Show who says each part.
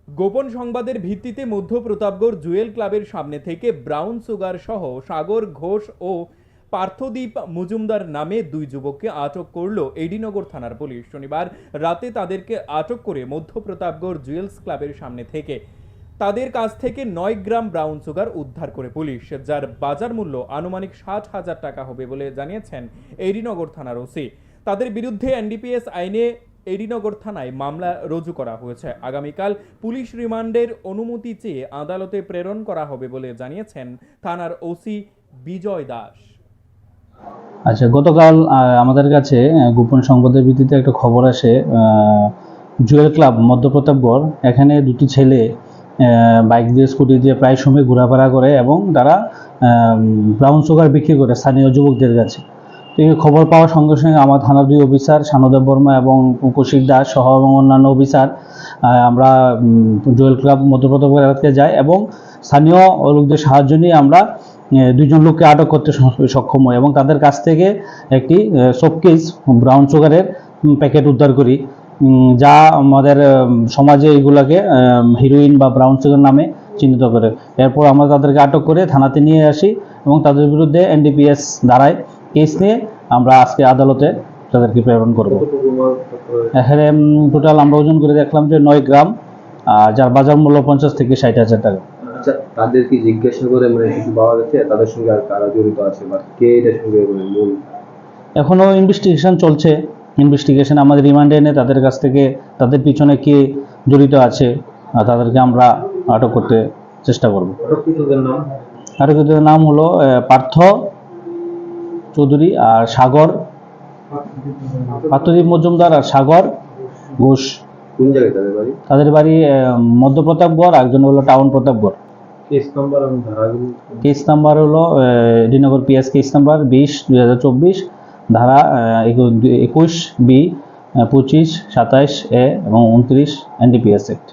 Speaker 1: গোপন সংবাদের ভিত্তিতে মধ্য প্রতাপগড় জুয়েল ক্লাবের সামনে থেকে ব্রাউন সুগার সহ সাগর ঘোষ ও পার্থদীপ মজুমদার নামে দুই যুবককে আটক করল এডিনগর থানার পুলিশ। শনিবার রাতে তাদেরকে আটক করে মধ্য প্রতাপগড় জুয়েলস ক্লাবের সামনে থেকে তাদের কাছ থেকে 9 গ্রাম ব্রাউন সুগার উদ্ধার করে পুলিশ, যার বাজার মূল্য আনুমানিক 60,000 টাকা হবে বলে জানিয়েছেন এডিনগর থানার ওসি। তাদের বিরুদ্ধে এনডিপিএস আইনে এডিনগর থানায় মামলা রুজু করা হয়েছে। আগামীকাল পুলিশ রিমান্ডের অনুমতি চেয়ে আদালতে প্রেরণ করা হবে বলে জানিয়েছেন থানার ওসি বিজয় দাস।
Speaker 2: আচ্ছা, গতকাল আমাদের কাছে গোপন সংবাদের ভিত্তিতে একটা খবর আসে, জুয়েল ক্লাব মধ্য প্রতাপগড় এখানে দুটি ছেলে বাইক দিয়ে স্কুটি দিয়ে প্রায় সময় ঘোরাফেরা করে এবং তারা ব্রাউন সুগার বিক্রি করে স্থানীয় যুবকদের কাছে। তো এই খবর পাওয়ার সঙ্গে সঙ্গে আমার থানার দুই অফিসার শানুদেব বর্মা এবং কৌশিক দাস সহ এবং অন্যান্য অফিসার আমরা জুয়েল ক্লাব মধ্য প্রতাপগড় এলাকাতে যাই এবং স্থানীয় লোকদের সাহায্য নিয়ে আমরা দুইজন লোককে আটক করতে সক্ষম হয় এবং তাদের কাছ থেকে একটি শোকেস ব্রাউন সুগারের প্যাকেট উদ্ধার করি, যা আমাদের সমাজে এগুলাকে হিরোইন বা ব্রাউন সুগার নামে চিহ্নিত করে। এরপর আমরা তাদেরকে আটক করে থানাতে নিয়ে আসি এবং তাদের বিরুদ্ধে এনডিপিএস ধারায় কেস নিয়ে আমরা আজকে আদালতে তাদেরকে প্রেরণ করব। এখানে টোটাল আমরা ওজন করে দেখলাম যে 9 গ্রাম, যার বাজার মূল্য 50 থেকে 60,000 টাকা।
Speaker 3: আচ্ছা, তাদেরকে জিজ্ঞাসা করে কিছু পাওয়া গেছে তাদের সঙ্গে আর কারা জড়িত আছে বা কে এটার সঙ্গে মূল?
Speaker 2: এখনো ইনভেস্টিগেশন চলছে। ইনভেস্টিগেশন আমাদের রিমান্ডে এনে তাদের কাছ থেকে তাদের পিছনে কে জড়িত আছে তাদেরকে আমরা আটক করতে চেষ্টা করব। আটককৃতদের নাম হলো পার্থ চৌধুরী আর সাগর, পার্থদীপ মজুমদার আর সাগর ঘোষ।
Speaker 3: কোন জায়গায় তাদের বাড়ি?
Speaker 2: তাদের বাড়ি মধ্য প্রতাপগড়, একজন হলো টাউন প্রতাপগড়।
Speaker 3: কেস নাম্বার এবং ধারাগুলো?
Speaker 2: কেস নাম্বার হলো এডিনগর পিএস কেস নাম্বার 20/2024, ধারা 21B, 25, 27A এবং 29 এনডিপিএস অ্যাক্ট।